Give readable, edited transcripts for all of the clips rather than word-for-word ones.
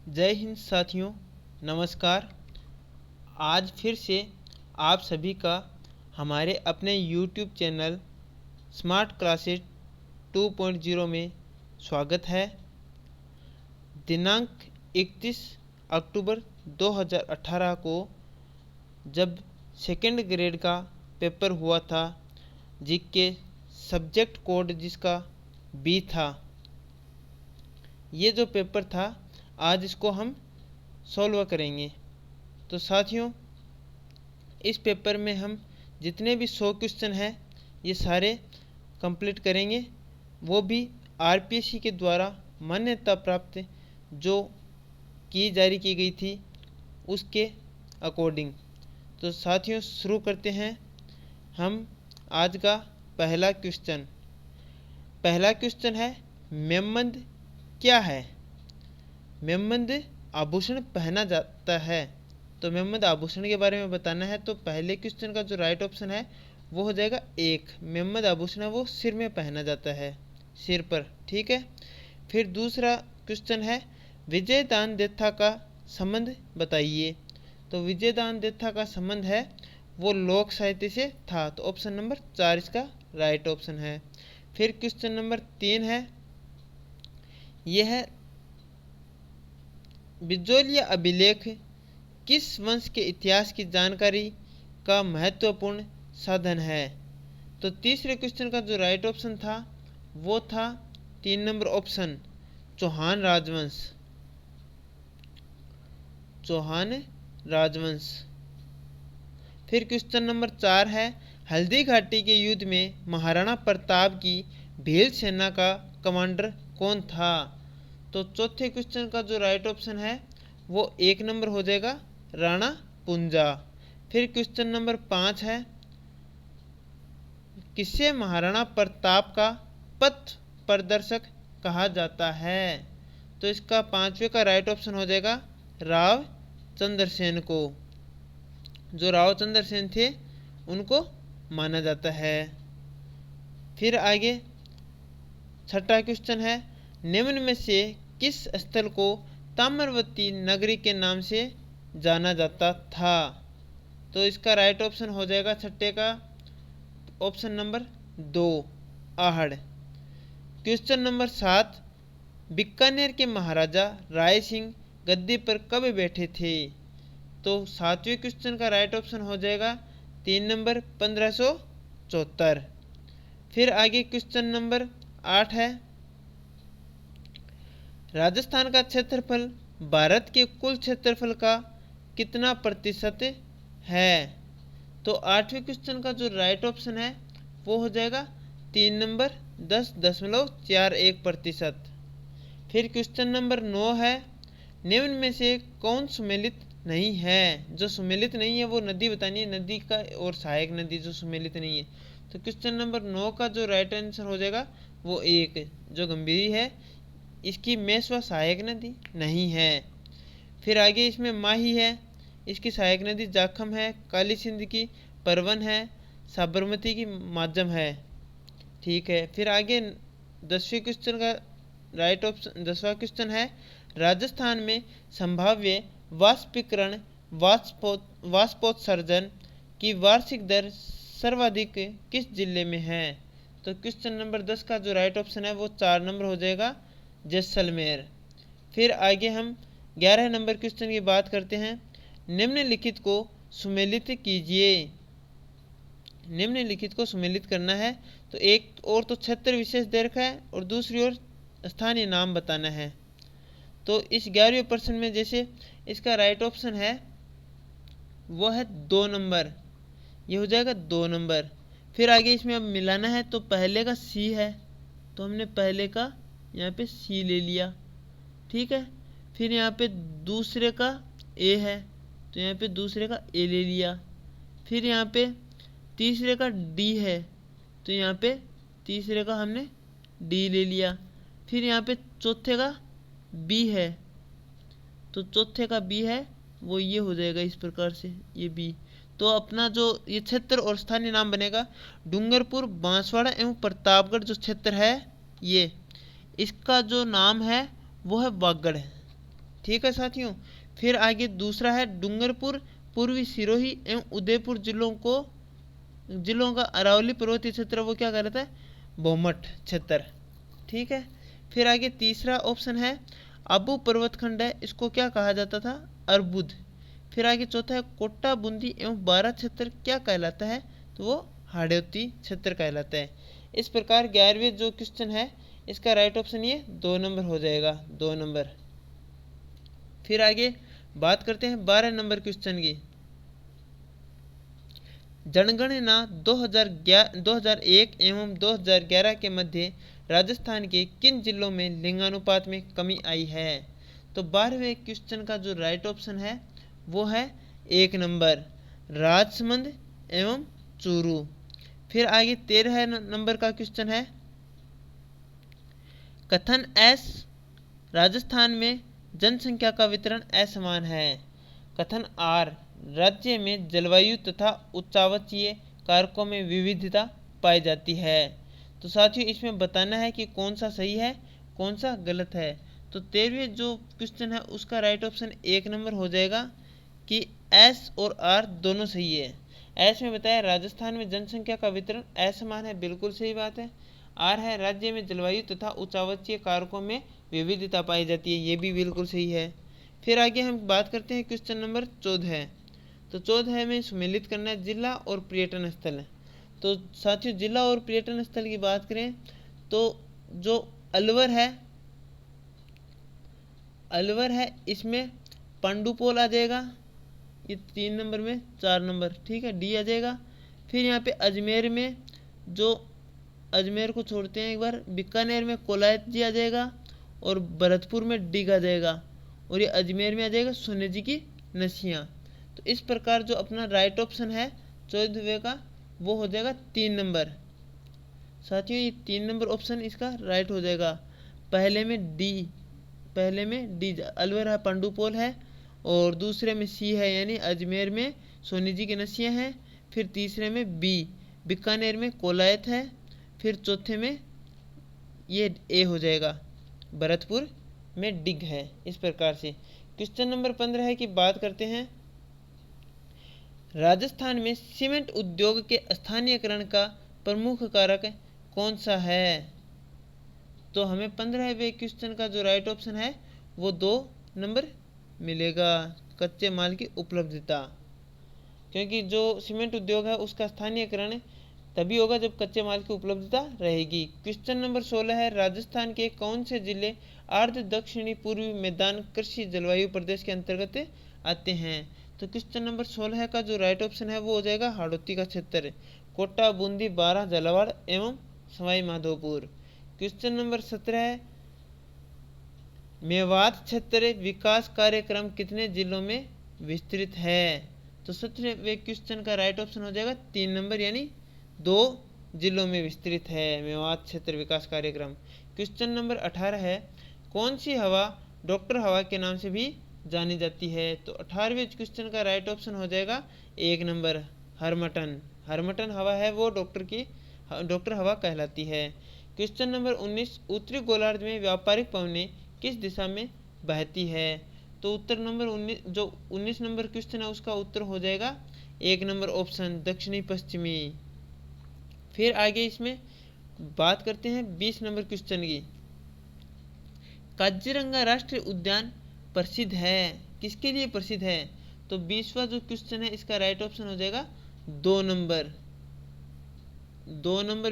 जय हिंद साथियों, नमस्कार। आज फिर से आप सभी का हमारे अपने YouTube चैनल स्मार्ट क्लासेस 2.0 में स्वागत है। दिनांक 31 अक्टूबर 2018 को जब सेकेंड ग्रेड का पेपर हुआ था, जिसके सब्जेक्ट कोड जिसका बी था, ये जो पेपर था आज इसको हम सॉल्व करेंगे। तो साथियों, इस पेपर में हम जितने भी 100 क्वेश्चन हैं ये सारे कंप्लीट करेंगे, वो भी आरपीएससी के द्वारा मान्यता प्राप्त जो की जारी की गई थी उसके अकॉर्डिंग। तो साथियों, शुरू करते हैं हम आज का पहला क्वेश्चन है, मेमबंद क्या है? मेमबंद आभूषण पहना जाता है। तो मेमबंद आभूषण के बारे में बताना है। तो पहले क्वेश्चन का जो राइट ऑप्शन है वो हो जाएगा एक। मेमबंद आभूषण है वो सिर में पहना जाता है, सिर पर। ठीक है। फिर दूसरा क्वेश्चन है, विजयदान देथा का संबंध बताइए। तो विजयदान देथा का संबंध है वो लोक साहित्य से था। तो ऑप्शन नंबर 4 इसका राइट ऑप्शन है। फिर क्वेश्चन नंबर 3 है, यह है बिजोलिया अभिलेख किस वंश के इतिहास की जानकारी का महत्वपूर्ण साधन है? तो तीसरे क्वेश्चन का जो राइट ऑप्शन था वो था 3 नंबर ऑप्शन, चौहान राजवंश। फिर क्वेश्चन नंबर 4 है, हल्दी घाटी के युद्ध में महाराणा प्रताप की भील सेना का कमांडर कौन था? तो चौथे क्वेश्चन का जो राइट ऑप्शन है वो 1 नंबर हो जाएगा, राणा पुंजा। फिर क्वेश्चन नंबर 5 है, किसे महाराणा प्रताप का पथ प्रदर्शक कहा जाता है? तो इसका 5वें का राइट ऑप्शन हो जाएगा, राव चंद्रसेन को। जो राव चंद्रसेन थे उनको माना जाता है। फिर आगे छठा क्वेश्चन है, निम्न में से किस स्थल को ताम्रवती नगरी के नाम से जाना जाता था? तो इसका राइट ऑप्शन हो जाएगा छठे का option number 2, Ahar. Question number 7, Bikaner के महाराजा राय सिंह गद्दी पर कब बैठे थे? तो 7वें क्वेश्चन का राइट ऑप्शन हो जाएगा 3 नंबर 1574। फिर आगे क्वेश्चन नंबर 8 है, राजस्थान का क्षेत्रफल भारत के कुल क्षेत्रफल का कितना प्रतिशत है? तो 8वें क्वेश्चन का जो राइट ऑप्शन है वो हो जाएगा 3 नंबर 10.41%। फिर क्वेश्चन नंबर 9 है, निम्न में से कौन सुमेलित नहीं है? जो सुमेलित नहीं है वो नदी बतानी है, नदी का और सहायक नदी जो सुमेलित नहीं है। तो क्वेश्चन नंबर 9 का जो राइट आंसर हो जाएगा वो 1, जो गंभीरी है इसकी मेष व सहायक नदी नहीं है। फिर आगे इसमें माही है, इसकी सहायक नदी जाखम है, काली सिंध की परवन है, साबरमती की माध्यम है। ठीक है। फिर आगे 10वें क्वेश्चन का राइट ऑप्शन 10वां क्वेश्चन है, राजस्थान में संभाव्य वाष्पीकरण वाष्पोत्सर्जन की वार्षिक दर सर्वाधिक किस जिले में है? तो क्वेश्चन नंबर 10 का जो राइट ऑप्शन है वो 4 नंबर हो जाएगा, जैसलमेर। फिर आगे हम 11 नंबर क्वेश्चन की बात करते हैं, निम्नलिखित को सुमेलित कीजिए। निम्नलिखित को सुमेलित करना है। तो एक और तो क्षेत्र विशेष दे रखा है और दूसरी ओर स्थानीय नाम बताना है। तो इस 11वें प्रश्न में जैसे इसका राइट ऑप्शन है वो है 2 नंबर, ये हो जाएगा 2 नंबर। फिर आगे इसमें अब मिलाना है। तो पहले का सी है तो हमने पहले का यहाँ पे सी ले लिया। ठीक है। फिर यहाँ पे दूसरे का ए है तो यहाँ पे दूसरे का ए ले लिया। फिर यहाँ पे तीसरे का डी है तो यहाँ पे तीसरे का हमने डी ले लिया। फिर यहाँ पे चौथे का बी है तो चौथे का बी है वो ये हो जाएगा इस प्रकार से, ये बी। तो अपना जो ये क्षेत्र और स्थानीय नाम बनेगा, डूंगरपुर, बांसवाड़ा एवं प्रतापगढ़ जो क्षेत्र है ये, इसका जो नाम है वो है वागड़ है। ठीक है साथियों। फिर आगे दूसरा है डूंगरपुर, पूर्वी सिरोही एवं उदयपुर जिलों का अरावली पर्वतीय क्षेत्र वो क्या कहलाता है, बोमट क्षेत्र। ठीक है। फिर आगे तीसरा ऑप्शन है अबू पर्वतखंड है, इसको क्या कहा जाता था, अर्बुद। फिर आगे चौथा है कोटा बूंदी एवं बारा क्षेत्र क्या कहलाता है, तो वो हाड़ौती क्षेत्र कहलाता है। इस प्रकार 11वें जो क्वेश्चन है इसका राइट ऑप्शन ये 2 नंबर हो जाएगा, 2 नंबर। फिर आगे बात करते हैं 12 नंबर क्वेश्चन की। जनगणना 2001 एवं 2011 के मध्य राजस्थान के किन जिलों में लिंगानुपात में कमी आई है, तो 12वें क्वेश्चन का जो राइट ऑप्शन है वो है 1 नंबर, राजसमंद एवं चूरू। फिर आगे 13 नंबर का क्वेश्चन है कथन एस राजस्थान में जनसंख्या का वितरण असमान है। कथन आर राज्य में जलवायु तथा उच्चावचीय कारकों में विविधता पाई जाती है। तो साथियों इसमें बताना है कि कौन सा सही है कौन सा गलत है। तो 13वें जो क्वेश्चन है उसका राइट ऑप्शन 1 नंबर हो जाएगा कि एस और आर दोनों सही है। एस में बताया राजस्थान में जनसंख्या का वितरण असमान है, बिल्कुल सही बात है। आर है राज्य में जलवायु तथा उच्चावचीय कारकों में विविधता पाई जाती है, ये भी बिल्कुल सही है। फिर आगे हम बात करते हैं क्वेश्चन नंबर 14। तो 14 में सम्मिलित करना है जिला और पर्यटन स्थल। तो साथियों जिला और पर्यटन स्थल की बात करें तो जो अलवर है इसमें पांडुपोल आ जाएगा, ये 3 नंबर में, 4 नंबर, ठीक है, डी आ जाएगा। फिर यहाँ पे अजमेर में जो अजमेर को छोड़ते हैं एक बार, बीकानेर में कोलायत जी आ जाएगा और भरतपुर में डिग आ जाएगा और ये अजमेर में आ जाएगा सोने जी की नसियाँ। तो इस प्रकार जो अपना राइट ऑप्शन है 14वें का वो हो जाएगा 3 नंबर। साथियों ये 3 नंबर ऑप्शन इसका राइट हो जाएगा। पहले में डी अलवर है पांडुपोल है, और दूसरे में सी है यानी अजमेर में सोनी जी की नसियाँ हैं। फिर तीसरे में बी बीकानेर में कोलायत है। फिर चौथे में ये ए हो जाएगा भरतपुर में डिग है। इस प्रकार से क्वेश्चन नंबर 15 है कि बात करते हैं राजस्थान में सीमेंट उद्योग के स्थानीयकरण का प्रमुख कारक कौन सा है। तो हमें 15वें क्वेश्चन का जो राइट ऑप्शन है वो 2 नंबर मिलेगा, कच्चे माल की उपलब्धता। क्योंकि जो सीमेंट उद्योग है उसका स्थानीयकरण तभी होगा जब कच्चे माल की उपलब्धता रहेगी। क्वेश्चन नंबर 16 है राजस्थान के कौन से जिले अर्ध दक्षिणी पूर्वी मैदान कृषि जलवायु प्रदेश के अंतर्गत आते हैं। तो क्वेश्चन नंबर 16 का जो राइट ऑप्शन है वो हो जाएगा हाड़ौती का क्षेत्र, कोटा बूंदी बारां झालावाड़ एवं सवाई माधोपुर। क्वेश्चन नंबर 17 है मेवात क्षेत्र विकास कार्यक्रम कितने जिलों में विस्तृत है। तो 17वें क्वेश्चन का राइट ऑप्शन हो जाएगा 3 नंबर यानी 2 जिलों में विस्तृत है मेवात क्षेत्र विकास कार्यक्रम। क्वेश्चन नंबर 18 है कौन सी हवा डॉक्टर हवा के नाम से भी जानी जाती है। तो 18वें क्वेश्चन का राइट ऑप्शन हो जाएगा 1 नंबर हरमटन हवा है वो डॉक्टर हवा कहलाती है। क्वेश्चन नंबर 19 उत्तरी गोलार्ध में व्यापारिक पवनें किस दिशा में बहती है। तो उत्तर नंबर 19 नंबर क्वेश्चन है उसका उत्तर हो जाएगा 1 नंबर ऑप्शन दक्षिणी पश्चिमी। फिर आगे इसमें बात करते हैं 20 नंबर क्वेश्चन की। काजीरंगा राष्ट्रीय उद्यान प्रसिद्ध है, किसके लिए प्रसिद्ध है। तो 20वां जो क्वेश्चन है इसका राइट ऑप्शन हो जाएगा 2 नंबर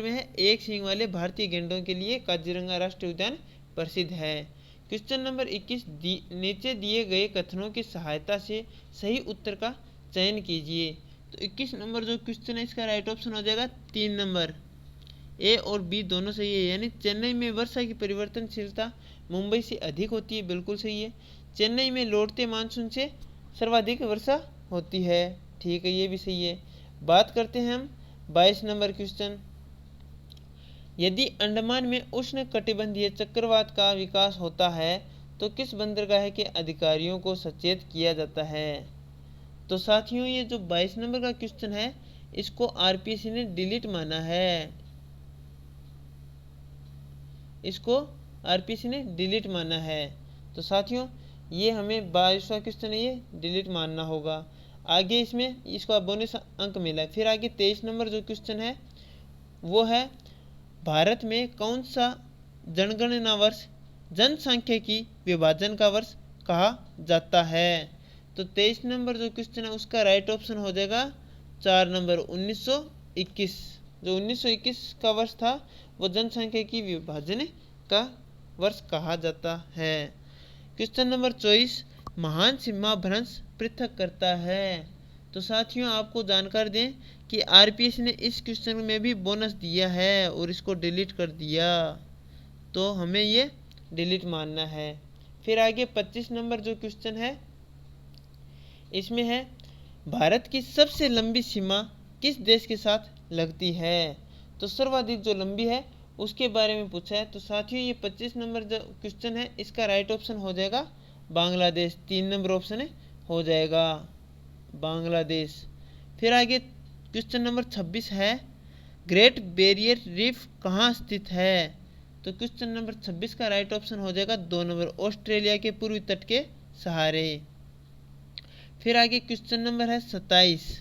में है एक सींग वाले भारतीय गैंडों के लिए काजीरंगा राष्ट्रीय उद्यान प्रसिद्ध है। क्वेश्चन नंबर 21 नीचे दिए गए कथनों की सहायता से सही उत्तर का चयन कीजिए। तो 21 नंबर जो क्वेश्चन है इसका राइट ऑप्शन हो जाएगा 3 नंबर, ए और बी दोनों सही है। यानी चेन्नई में वर्षा की परिवर्तनशीलता मुंबई से अधिक होती है, बिल्कुल सही है। चेन्नई में लौटते मानसून से सर्वाधिक वर्षा होती है, ठीक है, ये भी सही है। बात करते हैं हम 22 नंबर क्वेश्चन। यदि अंडमान में उष्ण कटिबंधीय चक्रवात का विकास होता है तो किस बंदरगाह के अधिकारियों को सचेत किया जाता है। तो साथियों ये जो 22 नंबर का क्वेश्चन है इसको आरपीसी ने डिलीट माना है, इसको आरपीसी ने डिलीट माना है। तो साथियों ये हमें 22वां क्वेश्चन है, ये डिलीट मानना होगा। आगे इसमें इसको बोनस अंक मिला है। फिर आगे 23 नंबर जो क्वेश्चन है वो है भारत में कौन सा जनगणना वर्ष जनसांख्यिकी विभाजन का वर्ष कहा जाता है। तो 23 नंबर जो क्वेश्चन है उसका राइट ऑप्शन हो जाएगा 4 नंबर 1921। जो 1921 का वर्ष था वो जनसांख्यिकी विभाजन का वर्ष कहा जाता है। क्वेश्चन नंबर 24 महान सीमा भ्रंश पृथक करता है। तो साथियों आपको जानकारी दें कि आरपीएस ने इस क्वेश्चन में भी बोनस दिया है और इसको डिलीट कर दिया, तो हमें ये डिलीट मानना है। फिर आगे 25 नंबर जो क्वेश्चन है इसमें है भारत की सबसे लंबी सीमा किस देश के साथ लगती है। तो सर्वाधिक जो लंबी है उसके बारे में पूछा है। तो साथियों ये 25 नंबर जो क्वेश्चन है इसका राइट ऑप्शन हो जाएगा बांग्लादेश। 3 नंबर ऑप्शन हो जाएगा बांग्लादेश। फिर आगे क्वेश्चन नंबर 26 है ग्रेट बैरियर रीफ कहाँ स्थित है। तो क्वेश्चन नंबर 26 का राइट ऑप्शन हो जाएगा 2 नंबर ऑस्ट्रेलिया के पूर्वी तट के सहारे। फिर आगे क्वेश्चन नंबर है 27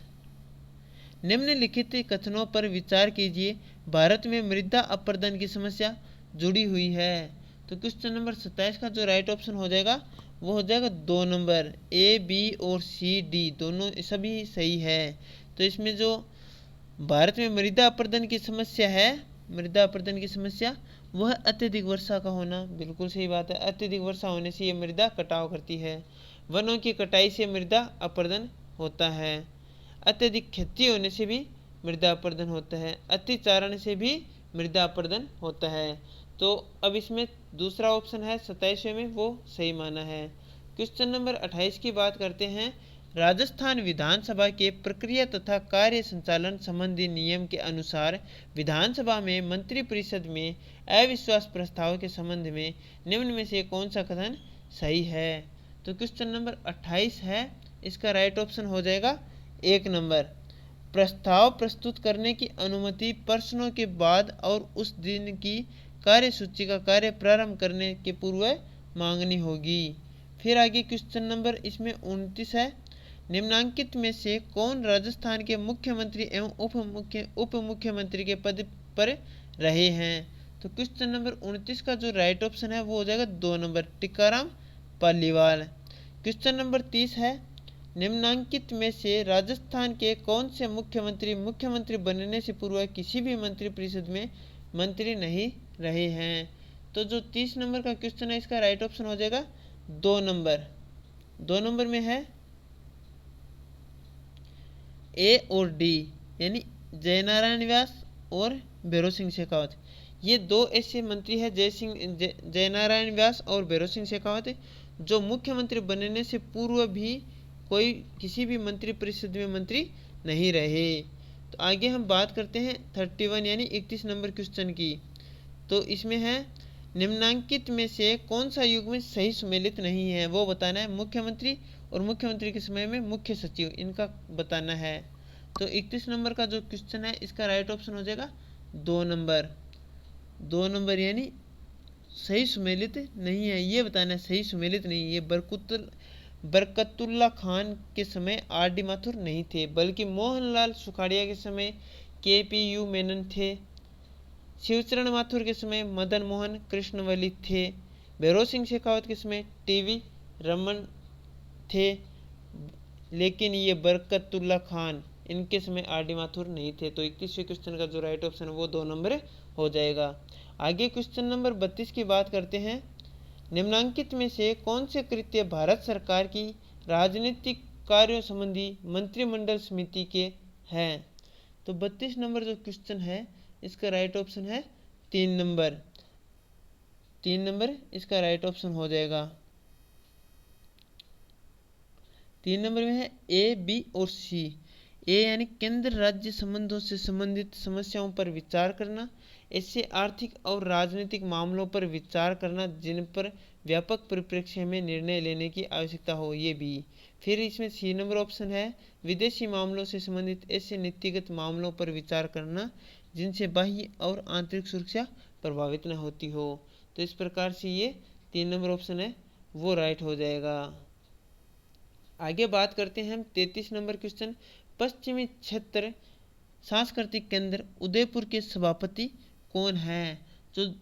निम्नलिखित कथनों पर विचार कीजिए भारत में मृदा अपरदन की समस्या जुड़ी हुई है। तो क्वेश्चन नंबर 27 का जो राइट ऑप्शन हो जाएगा वो हो जाएगा 2 नंबर ए बी और सी डी दोनों सभी सही है। तो इसमें जो भारत में मृदा अपरदन की समस्या है, मृदा अपरदन की समस्या वह अत्यधिक वर्षा का होना, बिल्कुल सही बात है। अत्यधिक वर्षा होने से ये मृदा कटाव करती है। वनों की कटाई से मृदा अपरदन होता है। अत्यधिक खेती होने से भी मृदा अपरदन होता है। अतिचारण से भी मृदा अपरदन होता है। तो अब इसमें दूसरा ऑप्शन है 27वें में वो सही माना है। क्वेश्चन नंबर 28 की बात करते हैं राजस्थान विधानसभा के प्रक्रिया तथा कार्य संचालन संबंधी नियम के अनुसार विधानसभा में मंत्रिपरिषद में अविश्वास प्रस्ताव के संबंध में निम्न में से कौन सा कथन सही है। तो क्वेश्चन नंबर 28 है इसका राइट ऑप्शन हो जाएगा 1 नंबर प्रस्ताव प्रस्तुत करने की अनुमति प्रश्नों के बाद और उस दिन की कार्यसूची का कार्य प्रारंभ करने के पूर्व मांगनी होगी। फिर आगे क्वेश्चन नंबर इसमें 29 है निम्नांकित में से कौन राजस्थान के मुख्यमंत्री एवं उप मुख्यमंत्री के पद पर रहे हैं। तो क्वेश्चन नंबर 29 का जो राइट ऑप्शन है वो हो जाएगा 2 number Tikaram Paliwal. Question number 30 है निम्नांकित में से राजस्थान के कौन से मुख्यमंत्री बनने से पूर्व किसी भी मंत्रिपरिषद में मंत्री नहीं रहे हैं। तो जो 30 नंबर का क्वेश्चन है इसका राइट ऑप्शन हो जाएगा 2 नंबर। 2 नंबर में है ए और डी यानी जयनारायण व्यास और भैरव सिंह शेखावत। ये दो ऐसे मंत्री हैं जयनारायण व्यास और भैरव सिंह शेखावत जो मुख्यमंत्री बनने से पूर्व भी कोई किसी भी मंत्रिपरिषद में मंत्री नहीं रहे। तो आगे हम बात करते हैं 31 यानी 31 नंबर क्वेश्चन की। तो इसमें है निम्नांकित में से कौन सा युग्म सही सुमेलित नहीं है वो बताना है। मुख्यमंत्री और मुख्यमंत्री के समय में मुख्य सचिव इनका बताना है। तो 31 नंबर का जो क्वेश्चन है इसका राइट ऑप्शन हो जाएगा 2 नंबर। 2 नंबर यानी सही सुमेलित नहीं है ये बताना है। सही सुमेलित नहीं, ये बरकतुल्ला खान के समय आर.डी. माथुर नहीं थे बल्कि मोहनलाल सुखाड़िया के समय के.पी.यू. मेनन थे। शिवचरण माथुर के समय मदन मोहन कृष्णवली थे। भैरव सिंह शेखावत के समय टी.वी. रमन थे, लेकिन ये बरकतुल्ला खान इनके समय आर.डी. माथुर नहीं थे। तो 21वें क्वेश्चन का जो राइट ऑप्शन है वो 2 नंबर हो जाएगा। आगे क्वेश्चन नंबर 32 की बात करते हैं निम्नांकित में से कौन से कृत्य भारत सरकार की राजनीतिक कार्यों संबंधी मंत्रिमंडल समिति के हैं। तो 32 नंबर जो क्वेश्चन है इसका राइट ऑप्शन है 3 नंबर। 3 नंबर इसका राइट ऑप्शन हो जाएगा। 3 नंबर में है ए बी और सी। ए यानी केंद्र राज्य संबंधों से संबंधित समस्याओं पर विचार करना, ऐसे आर्थिक और राजनीतिक मामलों पर विचार करना जिन पर व्यापक परिप्रेक्ष्य में निर्णय लेने की आवश्यकता हो, ये बी। फिर इसमें सी नंबर ऑप्शन है विदेशी मामलों से संबंधित ऐसे नीतिगत मामलों पर विचार करना जिनसे बाह्य और आंतरिक सुरक्षा प्रभावित न होती हो। तो इस प्रकार से ये 3 नंबर ऑप्शन है वो राइट हो जाएगा। आगे बात करते हैं हम 33 नंबर क्वेश्चन। पश्चिमी क्षेत्र सांस्कृतिक केंद्र उदयपुर के सभापति कौन है? जो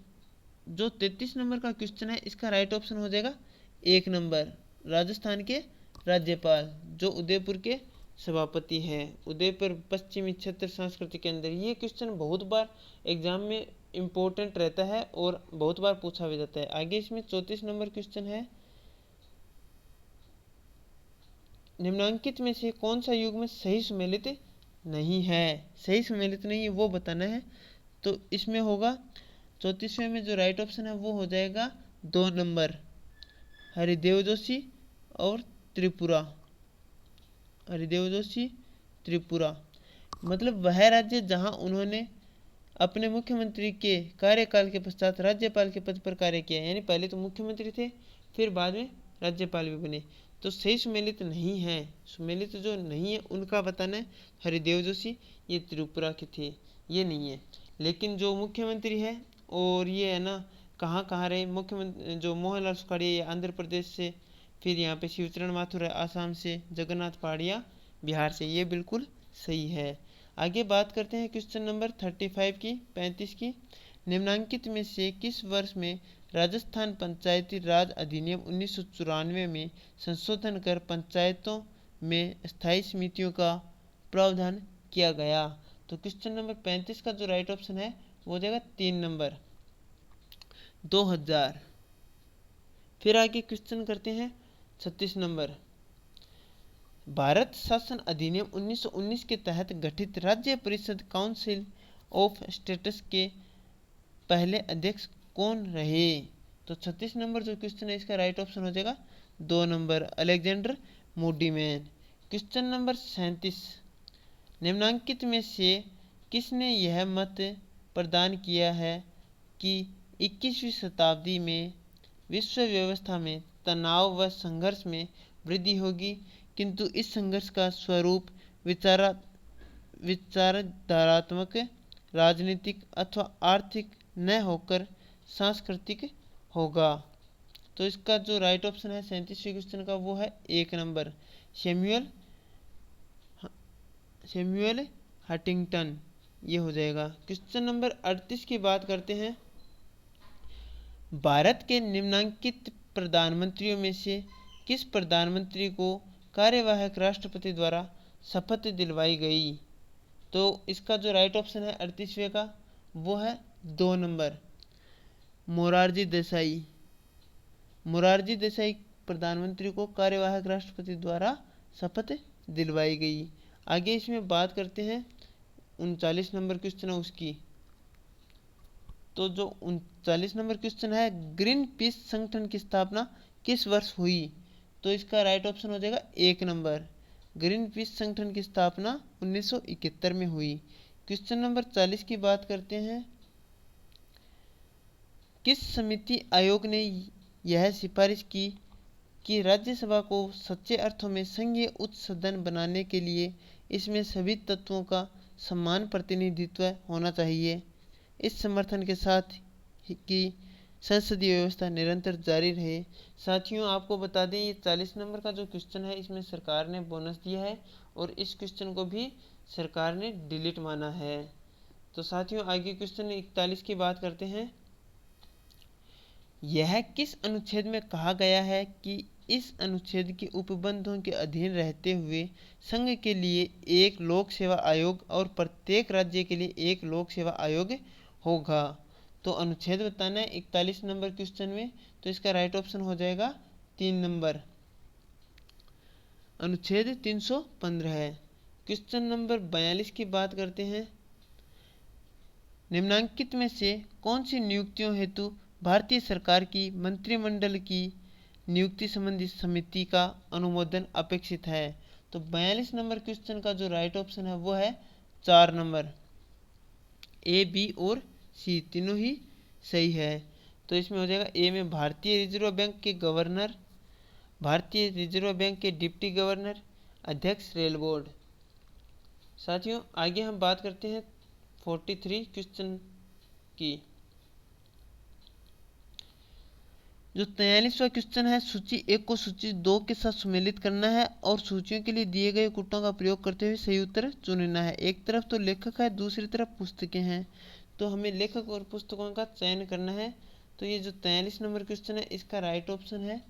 जो 33 नंबर का क्वेश्चन है इसका राइट ऑप्शन हो जाएगा 1 नंबर, राजस्थान के राज्यपाल जो उदयपुर के सभापति हैं। उदयपुर पश्चिमी क्षेत्र सांस्कृतिक केंद्र, ये क्वेश्चन बहुत बार एग्जाम में इम्पोर्टेंट रहता है और बहुत बार पूछा भी जाता है। आगे इसमें 34 नंबर क्वेश्चन है, निम्नांकित में से कौन सा युग्म सही सुमेलित नहीं है? सही सुमेलित नहीं है वो बताना है। तो इसमें होगा 34वें में जो राइट ऑप्शन है वो हो जाएगा 2 नंबर, हरिदेव जोशी और त्रिपुरा। हरिदेव जोशी, त्रिपुरा, मतलब वह राज्य जहां उन्होंने अपने मुख्यमंत्री के कार्यकाल के पश्चात राज्यपाल के पद पर कार्य किया, यानी पहले तो मुख्यमंत्री थे फिर बाद में राज्यपाल भी बने। तो सही सुमेलित नहीं है, सुमेलित जो नहीं है उनका बताना है। हरिदेव जोशी ये त्रिपुरा के थे, ये नहीं है। लेकिन जो मुख्यमंत्री है और ये है ना कहाँ कहाँ रहे मुख्यमंत्री, जो मोहनलाल सुखाड़िया ये आंध्र प्रदेश से, फिर यहाँ पे शिवचरण माथुर है आसाम से, जगन्नाथ पहाड़िया बिहार से, ये बिल्कुल सही है। आगे बात करते हैं क्वेश्चन नंबर 35 की 35 की। निम्नांकित में से किस वर्ष में राजस्थान पंचायती राज अधिनियम 1994 में संशोधन कर पंचायतों में स्थायी समितियों का प्रावधान किया गया? तो क्वेश्चन नंबर 35 का जो राइट ऑप्शन है वो हो जाएगा 3 नंबर, 2000। फिर आगे क्वेश्चन करते हैं 36 नंबर। भारत शासन अधिनियम 1919 के तहत गठित राज्य परिषद काउंसिल ऑफ स्टेट्स के पहले अध्यक्ष कौन रहे? तो 36 नंबर जो क्वेश्चन है इसका राइट ऑप्शन हो जाएगा 2 नंबर, अलेक्जेंडर मोडीमैन। क्वेश्चन नंबर 37, निम्नांकित में से किसने यह मत प्रदान किया है कि 21वीं शताब्दी में विश्व व्यवस्था में तनाव व संघर्ष में वृद्धि होगी, किंतु इस संघर्ष का स्वरूप विचारधारात्मक, राजनीतिक अथवा आर्थिक न होकर सांस्कृतिक होगा? तो इसका जो राइट ऑप्शन है 37वें क्वेश्चन का वो है 1 नंबर, सैमुअल हंटिंगटन, ये हो जाएगा। क्वेश्चन नंबर 38 की बात करते हैं। भारत के निम्नांकित प्रधानमंत्रियों में से किस प्रधानमंत्री को कार्यवाहक राष्ट्रपति द्वारा शपथ दिलवाई गई? तो इसका जो राइट ऑप्शन है 38वें का वो है 2 नंबर, मोरारजी देसाई। मोरारजी देसाई प्रधानमंत्री को कार्यवाहक राष्ट्रपति द्वारा शपथ दिलवाई गई। आगे इसमें बात करते हैं 39 नंबर क्वेश्चन है उसकी। तो जो 39 नंबर क्वेश्चन है, ग्रीन पीस संगठन की स्थापना किस वर्ष हुई? तो इसका राइट ऑप्शन हो जाएगा 1 नंबर, ग्रीन पीस संगठन की स्थापना 1971 में हुई। क्वेश्चन नंबर 40 की बात करते हैं। किस समिति आयोग ने यह सिफारिश की कि राज्यसभा को सच्चे अर्थों में संघीय उच्च सदन बनाने के लिए इसमें सभी तत्वों का समान प्रतिनिधित्व होना चाहिए? इस समर्थन के साथ कि संसदीय व्यवस्था निरंतर जारी रहे। साथियों आपको बता दें ये 40 नंबर का जो क्वेश्चन है इसमें सरकार ने बोनस दिया है और इस क्वेश्चन को भी सरकार ने डिलीट माना है। तो साथियों आगे क्वेश्चन 41 की बात करते हैं। यह किस अनुच्छेद में कहा गया है कि इस अनुच्छेद के उपबंधों के अधीन रहते हुए संघ के लिए एक लोक सेवा आयोग और प्रत्येक राज्य के लिए एक लोक सेवा आयोग होगा? तो अनुच्छेद बताना है 41 नंबर क्वेश्चन में, तो इसका राइट ऑप्शन हो जाएगा 3 नंबर, अनुच्छेद 315 है। क्वेश्चन नंबर 42 की बात करते हैं। निम्नांकित में से कौन सी नियुक्तियों हेतु भारतीय सरकार की मंत्रिमंडल की नियुक्ति संबंधी समिति का अनुमोदन अपेक्षित है? तो 42 नंबर क्वेश्चन का जो राइट ऑप्शन है वो है 4 नंबर, ए, बी और सी तीनों ही सही है। तो इसमें हो जाएगा ए में भारतीय रिजर्व बैंक के गवर्नर, भारतीय रिजर्व बैंक के डिप्टी गवर्नर, अध्यक्ष रेल बोर्ड। साथियों आगे हम बात करते हैं 43 क्वेश्चन की। जो 43वां क्वेश्चन है, सूची 1 को सूची 2 के साथ सुमेलित करना है और सूचियों के लिए दिए गए कूटों का प्रयोग करते हुए सही उत्तर चुनना है। एक तरफ तो लेखक है, दूसरी तरफ पुस्तकें हैं, तो हमें लेखक और पुस्तकों का चयन करना है। तो ये जो 43 नंबर क्वेश्चन है, इसका राइट ऑप्शन है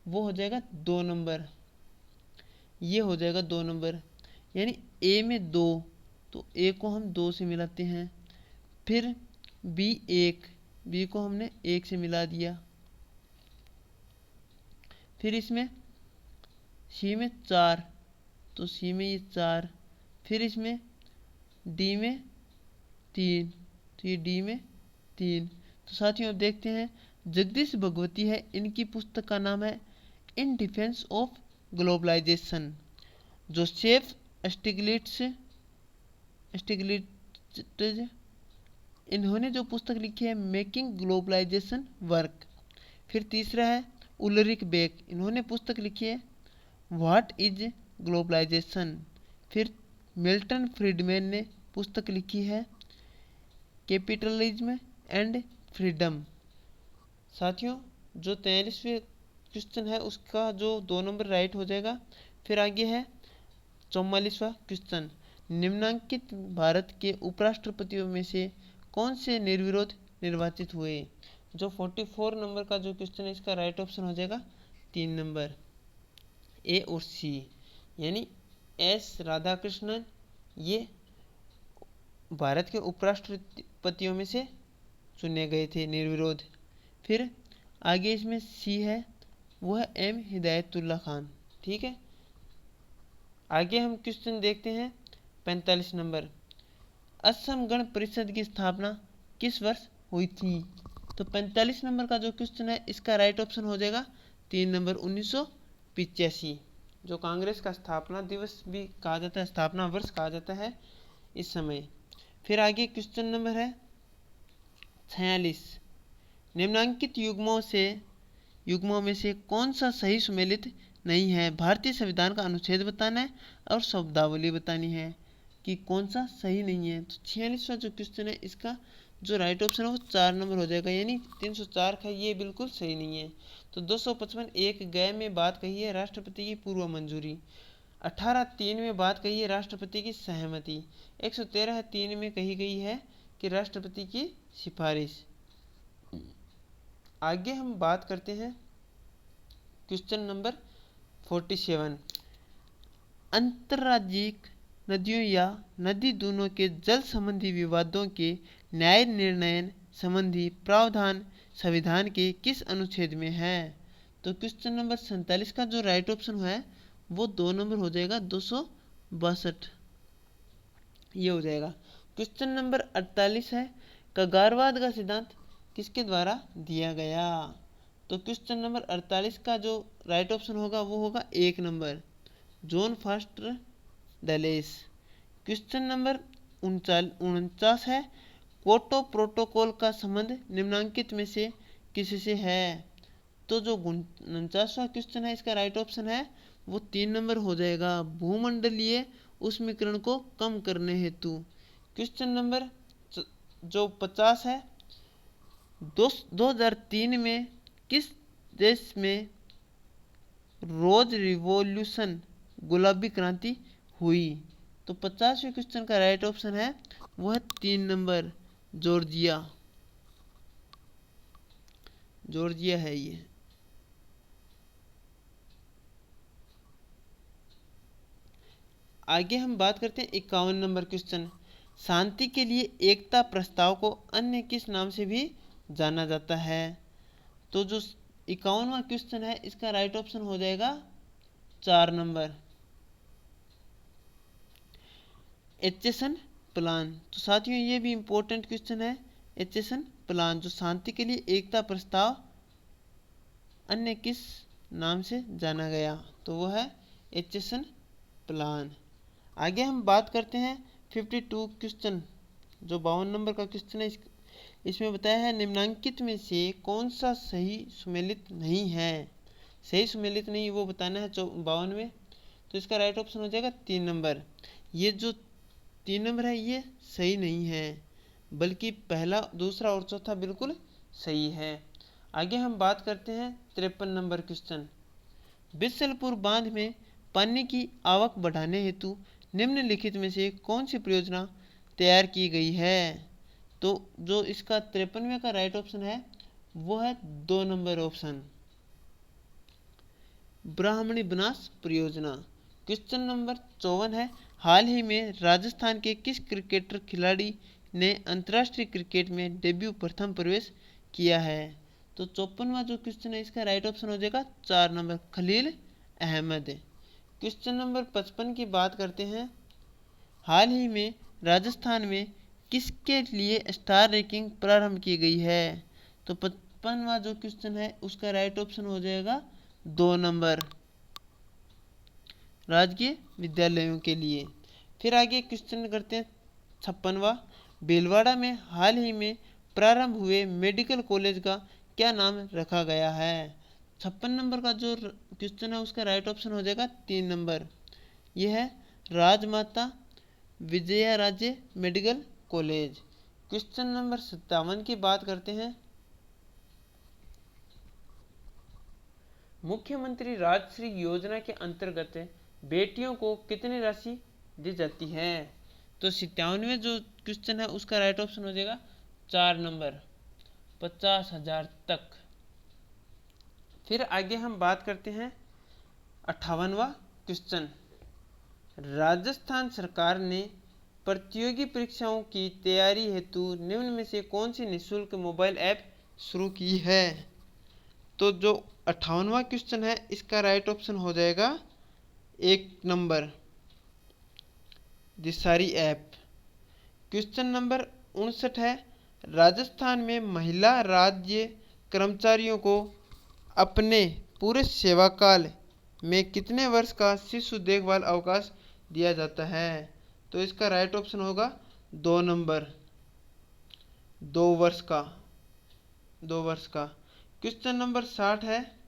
वो हो जाएगा 2 नंबर। ये हो जाएगा 2 नंबर, यानी ए में 2, तो ए को हम 2 से मिलाते हैं। फिर बी 1, बी को हमने 1 से मिला दिया। फिर इसमें सी में 4, तो सी में ये 4। फिर इसमें डी में 3, तो ये डी में 3। तो साथियों अब देखते हैं, जगदीश भगवती है, इनकी पुस्तक का नाम है in defence of globalisation. Joseph Stiglitz इन्होंने जो पुस्तक लिखी है मेकिंग ग्लोबलाइजेशन वर्क। फिर तीसरा है उलरिक बेक, इन्होंने पुस्तक लिखी है व्हाट इज ग्लोबलाइजेशन। फिर मिल्टन फ्रीडमैन ने पुस्तक लिखी है कैपिटलिज्म एंड फ्रीडम। साथियों जो 43वें क्वेश्चन है उसका जो 2 नंबर राइट हो जाएगा। फिर आगे है 44वां क्वेश्चन, निम्नांकित भारत के उपराष्ट्रपतियों में से कौन से निर्विरोध निर्वाचित हुए। जो 44 नंबर का जो क्वेश्चन है, इसका राइट ऑप्शन हो जाएगा 3 नंबर, ए और सी, यानी एस राधाकृष्णन ये भारत के उपराष्ट्रपतियों में से चुने गए थे निर्विरोध। फिर आगे इसमें सी है, वो है एम हिदायतुल्ला खान। ठीक है, आगे हम क्वेश्चन देखते हैं 45 नंबर, असम गण परिषद की स्थापना किस वर्ष हुई थी। तो 45 नंबर का जो क्वेश्चन है, इसका राइट ऑप्शन हो जाएगा 3 नंबर, 1985, जो कांग्रेस का स्थापना दिवस भी कहा जाता है, स्थापना वर्ष कहा जाता है इस समय। फिर आगे क्वेश्चन नंबर है 46, निम्नांकित युग्मों में से कौन सा सही सुमेलित नहीं है। भारतीय संविधान का अनुच्छेद बताना है और शब्दावली बतानी है कि कौन सा सही नहीं है। तो 46वां जो क्वेश्चन है, इसका जो राइट ऑप्शन है वो 4 नंबर हो जाएगा, यानी 304 का ये बिल्कुल सही नहीं है। तो 255 एक गए में बात कही है राष्ट्रपति की पूर्व मंजूरी। 18(3) में बात कही है राष्ट्रपति की सहमति। 113(3) में कही गई है कि राष्ट्रपति की सिफारिश। आगे हम बात करते हैं क्वेश्चन नंबर 47, अंतर्राज्यिक नदियों या नदी दोनों के जल संबंधी विवादों के न्याय निर्णय संबंधी प्रावधान संविधान के किस अनुच्छेद में है। तो क्वेश्चन नंबर 47 का जो राइट ऑप्शन है वो 2 नंबर हो जाएगा, 262, ये हो जाएगा। क्वेश्चन नंबर 48 है, कगारवाद का सिद्धांत किसके द्वारा दिया गया। तो क्वेश्चन नंबर 48 का जो राइट ऑप्शन होगा वो होगा 1 number, John faster Dulles. Question number 49 है, क्योटो प्रोटोकॉल का संबंध निम्नांकित में से किससे है। तो जो 49वां क्वेश्चन है, इसका राइट ऑप्शन है वो 3 नंबर हो जाएगा, भूमंडलीय उष्मीकरण को कम करने हेतु। क्वेश्चन नंबर जो 50 है, 2003 में किस देश में रोज रिवॉल्यूशन गुलाबी क्रांति हुई। तो 50वें क्वेश्चन का राइट ऑप्शन है वो है 3 नंबर, जॉर्जिया, जॉर्जिया है ये। आगे हम बात करते हैं 51 नंबर क्वेश्चन, शांति के लिए एकता प्रस्ताव को अन्य किस नाम से भी जाना जाता है। तो जो 51वां क्वेश्चन है, इसका राइट ऑप्शन हो जाएगा 4 नंबर, एचेसन प्लान। तो साथियों ये भी इम्पोर्टेंट क्वेश्चन है, एचेसन प्लान, जो शांति के लिए एकता प्रस्ताव अन्य किस नाम से जाना गया, तो वो है एचेसन प्लान। आगे हम बात करते हैं 52 क्वेश्चन, जो 52 नंबर का क्वेश्चन है, इसमें बताया है निम्नांकित में से कौन सा सही सुमेलित नहीं है। सही सुमेलित नहीं वो बताना है 52 में। तो इसका राइट ऑप्शन हो जाएगा 3 नंबर। ये जो 3 नंबर है ये सही नहीं है, बल्कि पहला, दूसरा और चौथा बिल्कुल सही है। आगे हम बात करते हैं 53 नंबर क्वेश्चन। बिसलपुर बांध में पानी की आवक बढ़ाने हेतु निम्नलिखित में से कौन सी परियोजना तैयार की गई है? तो जो इसका 53वें का राइट ऑप्शन है वो है 2 नंबर ऑप्शन, ब्राह्मणी बनास परियोजना। क्वेश्चन नंबर 54 है, हाल ही में राजस्थान के किस क्रिकेटर खिलाड़ी ने अंतर्राष्ट्रीय क्रिकेट में डेब्यू प्रथम प्रवेश किया है? तो 54वां जो क्वेश्चन है इसका राइट ऑप्शन हो जाएगा 4 number, Khalil Ahmed. Question number 55 की बात करते हैं, हाल ही में राजस्थान में किसके लिए स्टार रैंकिंग प्रारंभ की गई है? तो 55वां जो क्वेश्चन है उसका राइट ऑप्शन हो जाएगा 2 नंबर, राजकीय विद्यालयों के लिए। फिर आगे क्वेश्चन करते हैं 56वां, भीलवाड़ा में हाल ही में प्रारंभ हुए मेडिकल कॉलेज का क्या नाम रखा गया है? 56 नंबर का जो क्वेश्चन है उसका राइट ऑप्शन हो जाएगा 3 नंबर, यह है Rajmata Vijayaraje medical college. Question number 57 की बात करते हैं, मुख्यमंत्री राजश्री योजना के अंतर्गत बेटियों को कितनी राशि दी जाती है? तो 57वें जो क्वेश्चन है उसका राइट ऑप्शन हो जाएगा 4 नंबर, 50,000 तक। फिर आगे हम बात करते हैं 58वां क्वेश्चन, राजस्थान सरकार ने प्रतियोगी परीक्षाओं की तैयारी हेतु निम्न में से कौन सी निःशुल्क मोबाइल ऐप शुरू की है? तो जो 58वां क्वेश्चन है इसका राइट ऑप्शन हो जाएगा 1 नंबर, दिसारी ऐप। क्वेश्चन नंबर 59 है, राजस्थान में महिला राज्य कर्मचारियों को अपने पूरे सेवाकाल में कितने वर्ष का शिशु देखभाल अवकाश दिया जाता है? तो इसका राइट ऑप्शन होगा 2 नंबर, 2 वर्ष का, 2 वर्ष का। क्वेश्चन नंबर 60 है,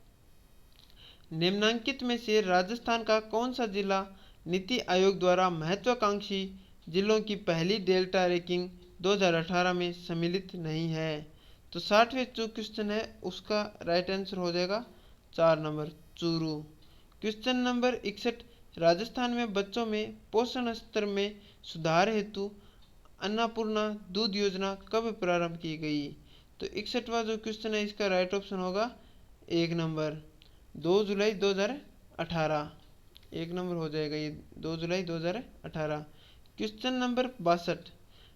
निम्नांकित में से राजस्थान का कौन सा जिला नीति आयोग द्वारा महत्वाकांक्षी जिलों की पहली डेल्टा रैंकिंग 2018 में सम्मिलित नहीं है? तो 60वें जो क्वेश्चन है उसका राइट आंसर हो जाएगा 4 number, Churu. Question number 61, Rajasthan में बच्चों में पोषण स्तर में सुधार हेतु अन्नपूर्णा दूध योजना कब प्रारंभ की गई? तो 61वां जो क्वेश्चन है इसका राइट ऑप्शन होगा 1 नंबर, 2 जुलाई 2018, 1 नंबर हो जाएगा ये, 2 जुलाई 2018। क्वेश्चन नंबर 62,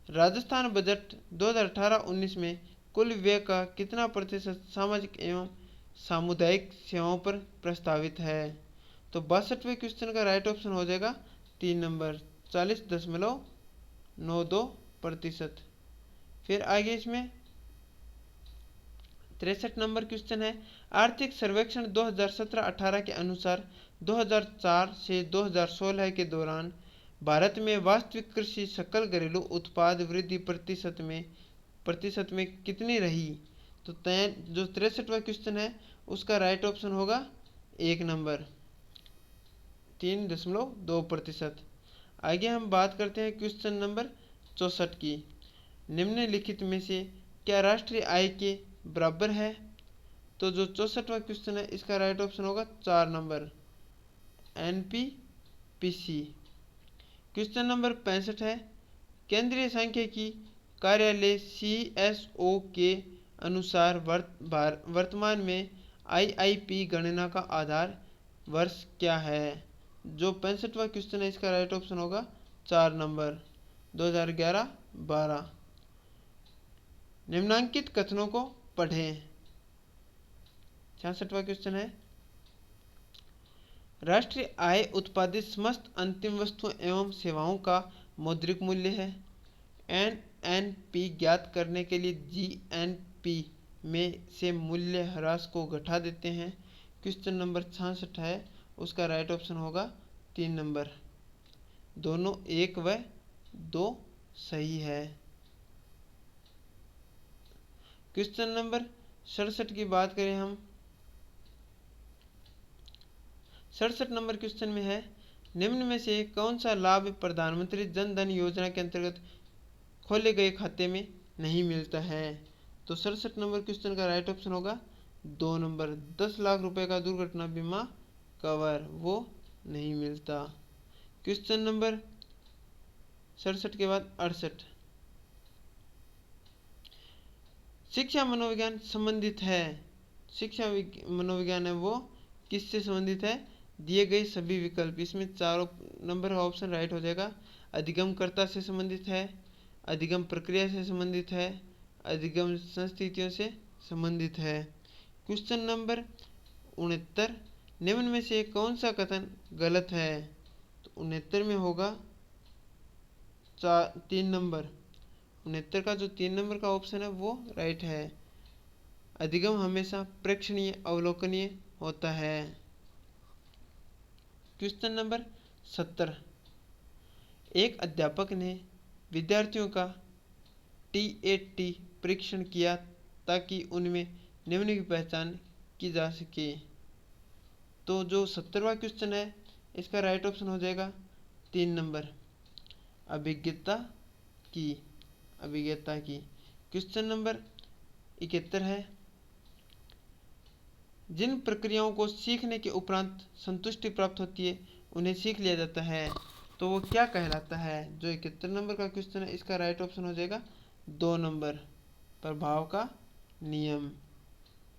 राजस्थान बजट 2018-19 में कुल व्यय का कितना प्रतिशत सामाजिक एवं सामुदायिक सेवाओं पर प्रस्तावित है? तो 62वें क्वेश्चन का राइट ऑप्शन हो जाएगा 3 नंबर, 40.92%। फिर आगे इसमें 63 नंबर क्वेश्चन है, आर्थिक सर्वेक्षण 2017-18 के अनुसार 2004 से 2016 के दौरान भारत में वास्तविक कृषि सकल घरेलू उत्पाद वृद्धि प्रतिशत में कितनी रही? तो जो 63वां क्वेश्चन है उसका राइट ऑप्शन होगा 1 नंबर, 3.2%। आगे हम बात करते हैं क्वेश्चन नंबर 64 की, निम्नलिखित में से क्या राष्ट्रीय आय के बराबर है? तो जो 64वां क्वेश्चन है इसका राइट ऑप्शन होगा 4 नंबर, NPPC। क्वेश्चन नंबर 65 है, केंद्रीय सांख्यिकी कार्यालय CSO के अनुसार वर्तमान में IIP गणना का आधार वर्ष क्या है? जो 65वां क्वेश्चन है इसका राइट ऑप्शन होगा 4 नंबर, 2011-12। निम्नांकित कथनों को पढ़ें। 66वां क्वेश्चन है, राष्ट्रीय आय उत्पादित समस्त अंतिम वस्तुओं एवं सेवाओं का मौद्रिक मूल्य है। NNP ज्ञात करने के लिए GNP में से मूल्य ह्रास को घटा देते हैं। क्वेश्चन नंबर 66 है उसका राइट ऑप्शन होगा 3 नंबर, दोनों 1 व 2 सही है। क्वेश्चन नंबर 67 की बात करें हम, 67 नंबर क्वेश्चन में है, निम्न में से कौन सा लाभ प्रधानमंत्री जन धन योजना के अंतर्गत खोले गए खाते में नहीं मिलता है? तो 67 नंबर क्वेश्चन का राइट ऑप्शन होगा 2 नंबर 10 लाख रुपए का दुर्घटना बीमा कवर वो नहीं मिलता। क्वेश्चन नंबर 67 के बाद 68, शिक्षा मनोविज्ञान संबंधित है। शिक्षा मनोविज्ञान है वो किससे संबंधित है? दिए गए सभी विकल्प, इसमें चारों नंबर का ऑप्शन राइट हो जाएगा। अधिगमकर्ता से संबंधित है, अधिगम प्रक्रिया से संबंधित है, अधिगम संस्थितियों से संबंधित है। क्वेश्चन नंबर 69, निम्न में से कौन सा कथन गलत है? तो 69 में होगा 3 नंबर, 69 का जो 3 नंबर का ऑप्शन है वो राइट है। अधिगम हमेशा प्रेक्षणीय अवलोकनीय होता है। क्वेश्चन नंबर 70, एक अध्यापक ने विद्यार्थियों का TAT परीक्षण किया ताकि उनमें निम्न की पहचान की जा सके। तो जो 70वां क्वेश्चन है इसका राइट ऑप्शन हो जाएगा 3 नंबर, अभिज्ञता की, अभिज्ञता की। क्वेश्चन नंबर 71 है, जिन प्रक्रियाओं को सीखने के उपरांत संतुष्टि प्राप्त होती है उन्हें सीख लिया जाता है, तो वो क्या कहलाता है? जो 71 नंबर का क्वेश्चन है इसका राइट ऑप्शन हो जाएगा 2 नंबर, प्रभाव का नियम।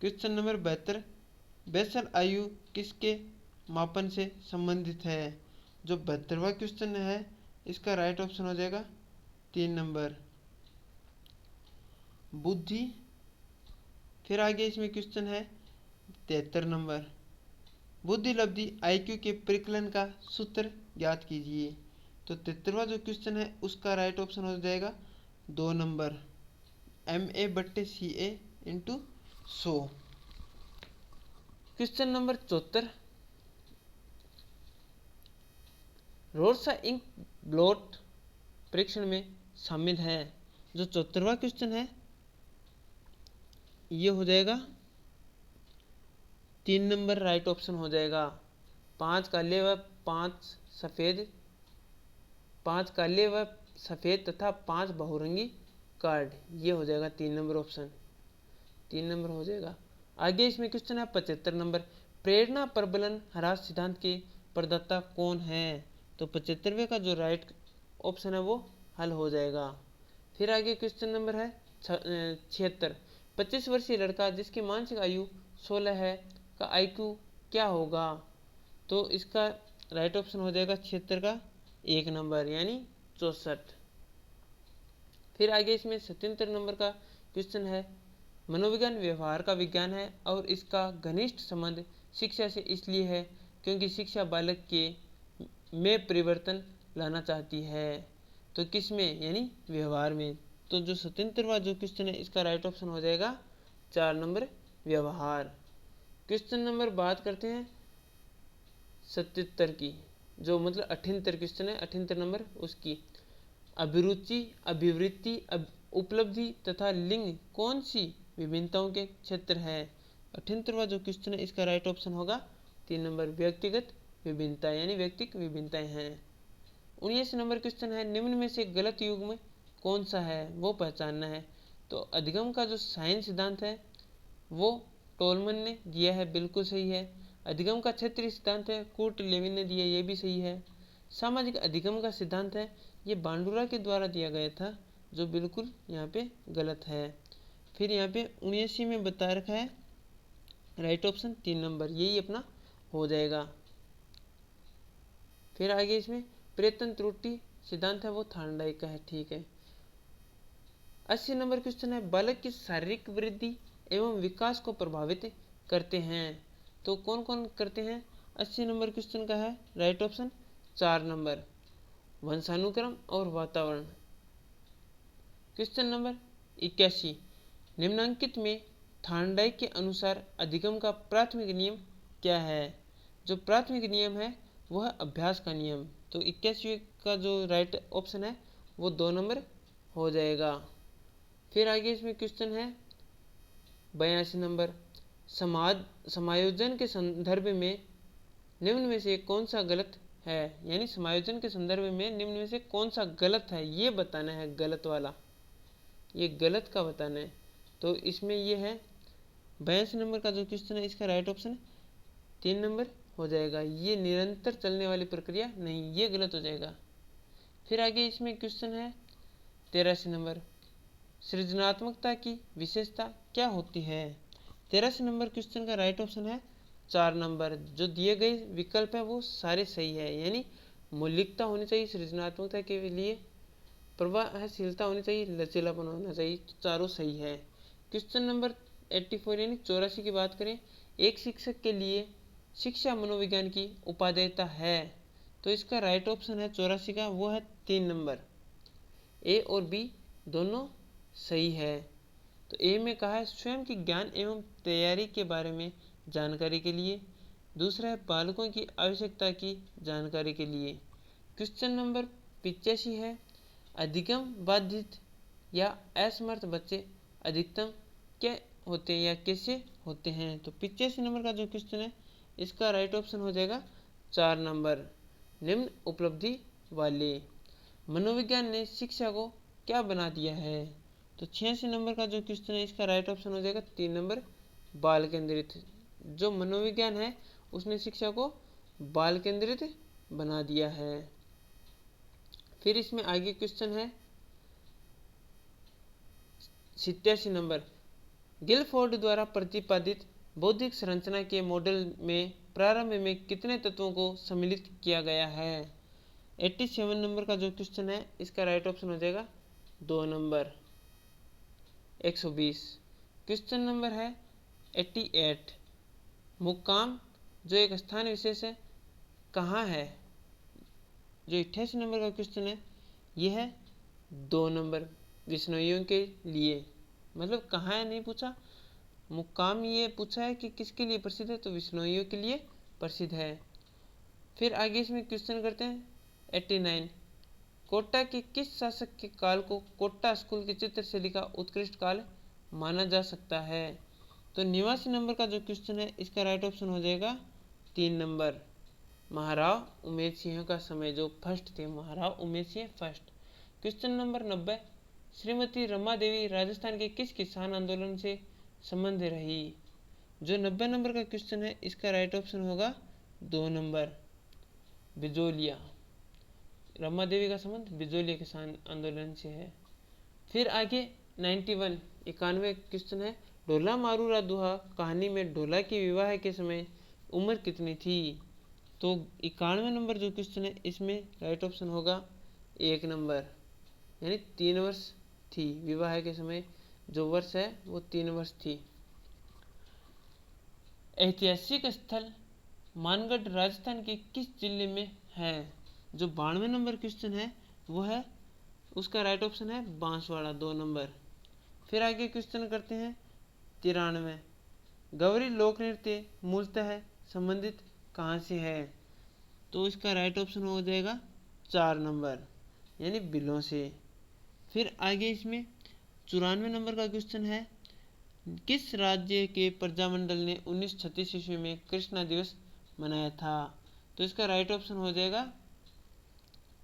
क्वेश्चन नंबर 72, बेसल आयु किसके मापन से संबंधित है? जो 72वां क्वेश्चन है इसका राइट ऑप्शन हो जाएगा 3 नंबर, बुद्धि। फिर आगे इसमें क्वेश्चन है 73 नंबर, बुद्धि लब्धि IQ के परिकलन का सूत्र ज्ञात कीजिए। तो 73वां जो क्वेश्चन है उसका राइट ऑप्शन हो जाएगा 2 number, MA/CA × 100। Question number 74, Rorschach ink blot परीक्षण में शामिल है। जो 74वां क्वेश्चन है ये हो जाएगा 3 नंबर राइट ऑप्शन हो जाएगा। 5 काले व 5 सफ़ेद, 5 काले व सफ़ेद तथा 5 बहुरंगी कार्ड, ये हो जाएगा 3 नंबर ऑप्शन, 3 नंबर हो जाएगा। आगे इसमें क्वेश्चन है 75 नंबर, प्रेरणा प्रबलन ह्रास सिद्धांत के प्रदाता कौन है? तो 75वें का जो राइट ऑप्शन है वो हल हो जाएगा। फिर आगे क्वेश्चन नंबर है 76, 25 वर्षीय लड़का जिसकी मानसिक आयु 16 है का IQ क्या होगा? तो इसका राइट ऑप्शन हो जाएगा 76 का 1 नंबर यानी 64। फिर आगे इसमें 77 नंबर का क्वेश्चन है, मनोविज्ञान व्यवहार का विज्ञान है और इसका घनिष्ठ संबंध शिक्षा से इसलिए है क्योंकि शिक्षा बालक के में परिवर्तन लाना चाहती है। तो किस में? यानी व्यवहार में। तो जो 77वां जो क्वेश्चन है इसका राइट ऑप्शन हो जाएगा 4 नंबर, व्यवहार। क्वेश्चन नंबर बात करते हैं 77 की, जो मतलब 78 क्वेश्चन है, 78 नंबर उसकी, अभिरुचि, अभिवृत्ति, उपलब्धि तथा लिंग कौन सी विभिन्नताओं के क्षेत्र है? 78वां जो क्वेश्चन है इसका राइट ऑप्शन होगा 3 नंबर, व्यक्तिगत विभिन्नता यानी व्यक्तिगत विभिन्नताएं हैं। 19 नंबर क्वेश्चन है, निम्न में से गलत युग्म कौन सा है वो पहचानना है। तो अधिगम का जो साइन सिद्धांत है वो टोलमन ने दिया है, बिल्कुल सही है। अधिगम का क्षेत्रीय सिद्धांत है कूर्ट लेविन ने दिया, ये भी सही है। सामाजिक अधिगम का सिद्धांत है ये बांडुरा के द्वारा दिया गया था, जो बिल्कुल यहाँ पे गलत है। फिर यहाँ पे 79 में बता रखा है राइट ऑप्शन 3 नंबर, यही अपना हो जाएगा। फिर आगे इसमें प्रयत्न त्रुटि सिद्धांत है वो थार्नडाइक का है, ठीक है। 80 नंबर क्वेश्चन है, बालक की शारीरिक वृद्धि एवं विकास को प्रभावित करते हैं। तो कौन कौन करते हैं? 80 नंबर क्वेश्चन का है राइट ऑप्शन 4 नंबर, वंशानुक्रम और वातावरण। क्वेश्चन नंबर 81, निम्नलिखित में थार्नडाइक के अनुसार अधिगम का प्राथमिक नियम क्या है? जो प्राथमिक नियम है वह अभ्यास का नियम। तो 81 का जो राइट ऑप्शन है वो 2 नंबर हो जाएगा। फिर आगे इसमें क्वेश्चन है 82 नंबर, समायोजन के संदर्भ में निम्न में से कौन सा गलत है? यानी समायोजन के संदर्भ में निम्न में से कौन सा गलत है ये बताना है, गलत वाला, ये गलत का बताना है। तो इसमें ये है 82 नंबर का जो क्वेश्चन है इसका राइट ऑप्शन 3 नंबर हो जाएगा। ये निरंतर चलने वाली प्रक्रिया नहीं, ये गलत हो जाएगा। फिर आगे इसमें क्वेश्चन है 83 नंबर, सृजनात्मकता की विशेषता क्या होती है। 83 नंबर क्वेश्चन का राइट ऑप्शन है 4 नंबर। जो दिए गए विकल्प है वो सारे सही है, यानी मौलिकता होनी चाहिए सृजनात्मकता के लिए, प्रभावशीलता होनी चाहिए, लचीलापन होना चाहिए, तो चारों सही है। क्वेश्चन नंबर 84 यानी 84 की बात करें, एक शिक्षक के लिए शिक्षा मनोविज्ञान की उपादेयता है, तो इसका राइट ऑप्शन है 84 का, वो है 3 नंबर। ए और बी दोनों सही है। तो ए में कहा है स्वयं के ज्ञान एवं तैयारी के बारे में जानकारी के लिए, दूसरा है बालकों की आवश्यकता की जानकारी के लिए। क्वेश्चन नंबर 85 है, अधिगम बाधित या असमर्थ बच्चे अधिकतम क्या होते हैं या कैसे होते हैं। तो 85 नंबर का जो क्वेश्चन है इसका राइट ऑप्शन हो जाएगा 4 नंबर, निम्न उपलब्धि वाले। मनोविज्ञान ने शिक्षा को क्या बना दिया है। तो 86 नंबर का जो क्वेश्चन है इसका राइट ऑप्शन हो जाएगा 3 नंबर, बाल केंद्रित। जो मनोविज्ञान है उसने शिक्षा को बाल केंद्रित बना दिया है। फिर इसमें आगे क्वेश्चन है 87 नंबर, गिलफोर्ड द्वारा प्रतिपादित बौद्धिक संरचना के मॉडल में प्रारंभ में कितने तत्वों को सम्मिलित किया गया है। 87 नंबर का जो क्वेश्चन है इसका राइट ऑप्शन हो जाएगा 2 नंबर, 120। क्वेश्चन नंबर है 88, मुकाम जो एक स्थान विशेष है कहाँ है। जो 88 नंबर का क्वेश्चन है यह है 2 नंबर, विष्णुइयों के लिए, मतलब कहाँ है नहीं पूछा, मुकाम ये पूछा है कि किसके लिए प्रसिद्ध है, तो विष्णुइयों के लिए प्रसिद्ध है। फिर आगे इसमें क्वेश्चन करते हैं 89, कोटा के किस शासक के काल को कोटा स्कूल की चित्रशैली का उत्कृष्ट काल माना जा सकता है। तो 89 नंबर का जो क्वेश्चन है इसका राइट ऑप्शन हो जाएगा 3 नंबर, महाराव उमेद सिंह का समय, जो फर्स्ट थे Maharao Umed Singh first. Question number 90, Shrimati Rama Devi Rajasthan के किस किसान आंदोलन से संबंध रही। जो 90 नंबर का क्वेश्चन है इसका राइट ऑप्शन होगा 2 नंबर, बिजोलिया। रमा देवी का संबंध बिजोलिया किसान आंदोलन से है। फिर आगे 91 91 क्वेश्चन है, ढोला मारूरा दुहा कहानी में ढोला के विवाह के समय उम्र कितनी थी। तो 91 नंबर जो क्वेश्चन है इसमें राइट ऑप्शन होगा 1 नंबर, यानी 3 वर्ष थी, विवाह के समय जो वर्ष है वो 3 वर्ष थी। ऐतिहासिक स्थल मानगढ़ राजस्थान के किस जिले में है। जो 92 नंबर क्वेश्चन है वो है, उसका राइट ऑप्शन है बांसवाड़ा, 2 नंबर। फिर आगे क्वेश्चन करते हैं 93, गौरी लोक नृत्य मूलतः संबंधित कहाँ से है। तो इसका राइट ऑप्शन हो जाएगा 4 नंबर, यानी बिलों से। फिर आगे इसमें 94 नंबर का क्वेश्चन है, किस राज्य के प्रजामंडल ने 1936 ईस्वी में कृष्णा दिवस मनाया था। तो इसका राइट ऑप्शन हो जाएगा,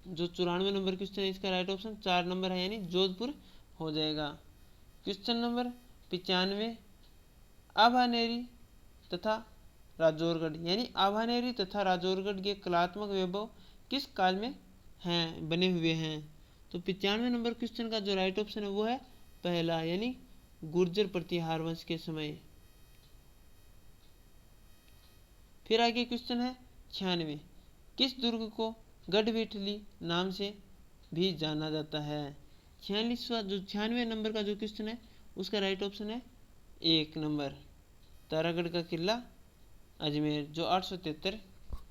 जो 94 नंबर क्वेश्चन है इसका राइट ऑप्शन 4 नंबर है, यानी जोधपुर हो जाएगा। क्वेश्चन नंबर 95, आभानेरी तथा राजौरगढ़, यानी आभानेरी तथा राजौरगढ़ के कलात्मक वैभव किस काल में हैं बने हुए हैं। तो 95 नंबर क्वेश्चन का जो राइट ऑप्शन है वो है पहला, यानी गुर्जर प्रतिहार वंश के समय। फिर आगे क्वेश्चन है 96, किस दुर्ग को गढ़बेटली नाम से भी जाना जाता है। 96 नंबर का जो क्वेश्चन है उसका राइट ऑप्शन है 1 नंबर, तारागढ़ का किला अजमेर, जो 873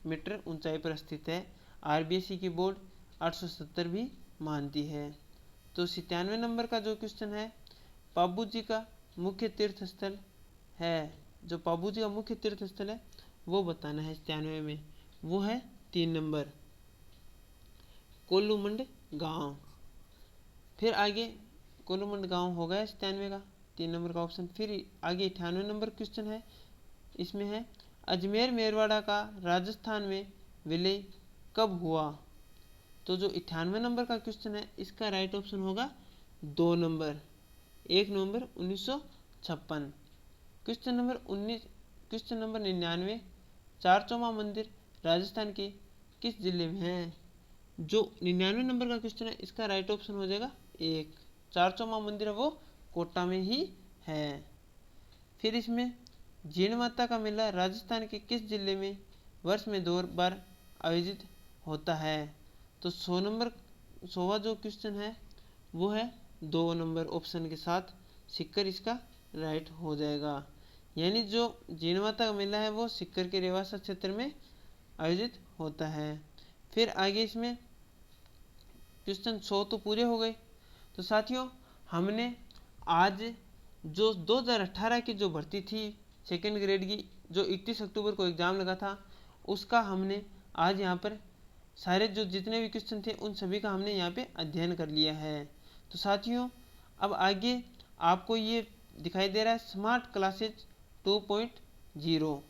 मीटर ऊंचाई पर स्थित है। आरबीएसई की बोर्ड 870 भी मानती है। तो 97 नंबर का जो क्वेश्चन है, पाबू जी का मुख्य तीर्थ स्थल है, जो पाबू जी का मुख्य तीर्थ स्थल है वो बताना है 97 में, वो है 3 नंबर, कोल्लूमंड गांव। फिर आगे कोल्लूमंड गांव हो गया 97 का, 3 नंबर का ऑप्शन। फिर आगे 98 नंबर क्वेश्चन है, इसमें है अजमेर मेरवाड़ा का राजस्थान में विलय कब हुआ। तो जो 98 नंबर का क्वेश्चन है इसका राइट ऑप्शन होगा 2 नंबर, 1 नवंबर 1956। क्वेश्चन नंबर 19, क्वेश्चन नंबर 99, चारचौमा मंदिर राजस्थान के किस जिले में है? जो 99 नंबर का क्वेश्चन है इसका राइट ऑप्शन हो जाएगा एक, चारचौमा मंदिर है वो कोटा में ही है। फिर इसमें जीण माता का मेला राजस्थान के किस जिले में वर्ष में 2 बार आयोजित होता है? तो 100वां जो क्वेश्चन है वो है 2 नंबर ऑप्शन के साथ सिक्कर इसका राइट हो जाएगा। यानी जो जीण माता का मेला है वो सिक्कर के रेवासा क्षेत्र में आयोजित होता है। फिर आगे इसमें क्वेश्चन 100 तो पूरे हो गए। तो साथियों हमने आज जो 2018 की जो भर्ती थी सेकेंड ग्रेड की, जो 31 अक्टूबर को एग्ज़ाम लगा था, उसका हमने आज यहाँ पर सारे जो जितने भी क्वेश्चन थे उन सभी का हमने यहाँ पे अध्ययन कर लिया है। तो साथियों अब आगे आपको ये दिखाई दे रहा है स्मार्ट क्लासेज 2.0।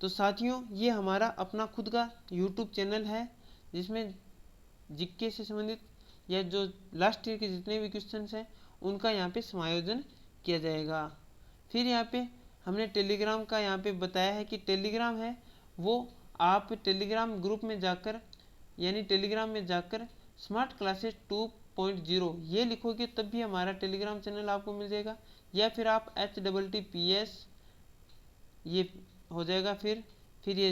तो साथियों ये हमारा अपना खुद का यूट्यूब चैनल है जिसमें जीके से संबंधित या जो लास्ट ईयर के जितने भी क्वेश्चंस हैं उनका यहाँ पे समायोजन किया जाएगा। फिर यहाँ पे हमने टेलीग्राम का यहाँ पे बताया है कि टेलीग्राम है वो आप टेलीग्राम ग्रुप में जाकर यानी टेलीग्राम में जाकर स्मार्ट क्लासेस 2.0 ये लिखोगे तब भी हमारा टेलीग्राम चैनल आपको मिल जाएगा, या फिर आप HTTPS ये हो जाएगा, फिर ये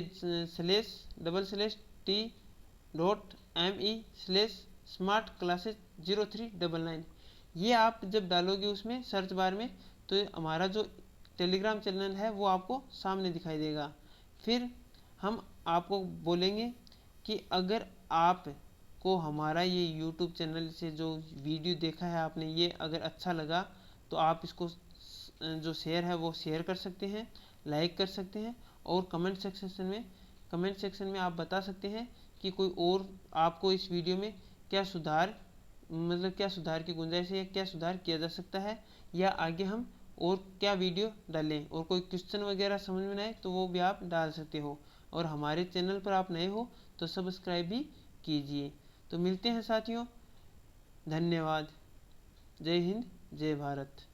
/t.me/smart classes 0399 ये आप जब डालोगे उसमें सर्च बार में तो हमारा जो टेलीग्राम चैनल है वो आपको सामने दिखाई देगा। फिर हम आपको बोलेंगे कि अगर आप को हमारा ये यूट्यूब चैनल से जो वीडियो देखा है आपने ये अगर अच्छा लगा तो आप इसको जो शेयर है वो शेयर कर सकते हैं, लाइक कर सकते हैं, और कमेंट सेक्शन में आप बता सकते हैं कि कोई और आपको इस वीडियो में क्या सुधार की गुंजाइश है या क्या सुधार किया जा सकता है, या आगे हम और क्या वीडियो डालें, और कोई क्वेश्चन वगैरह समझ में ना आए तो वो भी आप डाल सकते हो। और हमारे चैनल पर आप नए हो तो सब्सक्राइब भी कीजिए। तो मिलते हैं साथियों, धन्यवाद। जय हिंद, जय भारत।